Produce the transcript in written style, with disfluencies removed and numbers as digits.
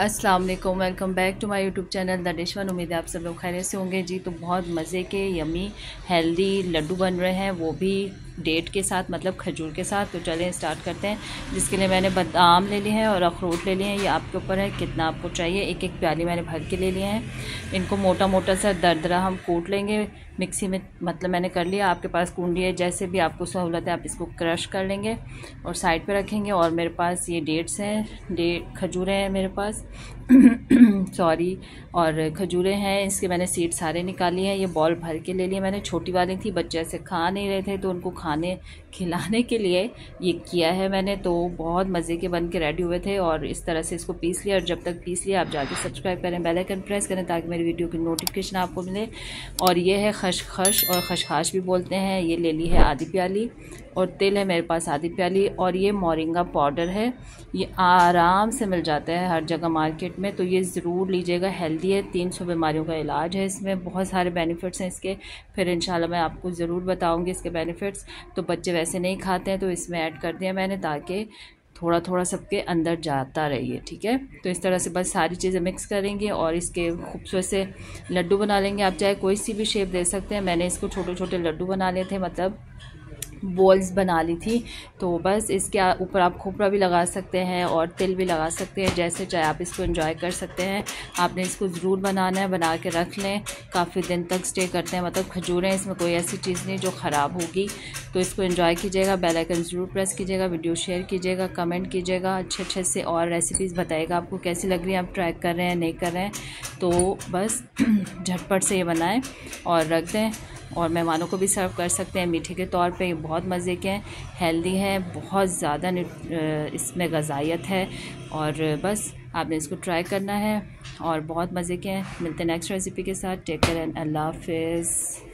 अस्सलाम वालेकुम, welcome back to my YouTube channel the dish one. उम्मीद है आप सब लोग खैरियत से होंगे जी। तो बहुत मज़े के यमी हेल्दी लड्डू बन रहे हैं, वो भी डेट के साथ, मतलब खजूर के साथ। तो चलें स्टार्ट करते हैं। जिसके लिए मैंने बादाम ले लिए हैं और अखरोट ले लिए हैं। ये आपके ऊपर है कितना आपको चाहिए। एक एक प्याली मैंने भर के ले लिए हैं। इनको मोटा मोटा सा दरदरा हम कूट लेंगे मिक्सी में, मतलब मैंने कर लिया। आपके पास कूंडी है, जैसे भी आपको सहूलत है आप इसको क्रश कर लेंगे और साइड पे रखेंगे। और मेरे पास ये डेट्स हैं, खजूरें हैं मेरे पास सॉरी, और खजूरें हैं। इसके मैंने सीड सारे निकाली हैं। ये बॉल भर के ले लिए मैंने, छोटी वाली थी, बच्चे ऐसे खा नहीं रहे थे तो उनको खिलाने के लिए ये किया है मैंने। तो बहुत मज़े के बन के रेडी हुए थे और इस तरह से इसको पीस लिया। और जब तक पीस लिया आप जाके सब्सक्राइब करें, बेल आइकन प्रेस करें ताकि मेरी वीडियो की नोटिफिकेशन आपको मिले। और ये है खशखश और खशखाश भी बोलते हैं। ये ले ली है आधी प्याली, और तिल है मेरे पास आधी प्याली, और ये मोरिंगा पाउडर है। ये आराम से मिल जाता है हर जगह मार्केट में, तो ये ज़रूर लीजिएगा। हेल्दी है, 300 बीमारियों का इलाज है, इसमें बहुत सारे बेनिफिट्स हैं इसके। फिर इंशाल्लाह मैं आपको ज़रूर बताऊंगी इसके बेनिफिट्स। तो बच्चे वैसे नहीं खाते हैं तो इसमें ऐड कर दिया मैंने, ताकि थोड़ा थोड़ा सबके अंदर जाता रहिए, ठीक है। तो इस तरह से बस सारी चीज़ें मिक्स करेंगे और इसके खूबसूरत से लड्डू बना लेंगे। आप चाहे कोई सी भी शेप दे सकते हैं। मैंने इसको छोटे छोटे लड्डू बना लिए थे, मतलब बॉल्स बना ली थी। तो बस इसके ऊपर आप खोपरा भी लगा सकते हैं और तिल भी लगा सकते हैं, जैसे चाहे आप इसको एंजॉय कर सकते हैं। आपने इसको ज़रूर बनाना है, बना के रख लें, काफ़ी दिन तक स्टे करते हैं। मतलब खजूरें, इसमें कोई ऐसी चीज़ नहीं जो ख़राब होगी। तो इसको एंजॉय कीजिएगा, बेल आइकन ज़रूर प्रेस कीजिएगा, वीडियो शेयर कीजिएगा, कमेंट कीजिएगा अच्छे अच्छे से, और रेसिपीज़ बताइएगा आपको कैसी लग रही है, आप ट्राई कर रहे हैं नहीं कर रहे हैं। तो बस झटपट से ये बनाएं और रख दें, और मेहमानों को भी सर्व कर सकते हैं मीठे के तौर पे। ये बहुत मज़े के हैं, हेल्दी हैं, बहुत ज़्यादा इसमें ग़ज़ाइयत है। और बस आपने इसको ट्राई करना है और बहुत मज़े के हैं। मिलते हैं नेक्स्ट रेसिपी के साथ। टेक केयर एंड अल्लाह हाफ़िज़।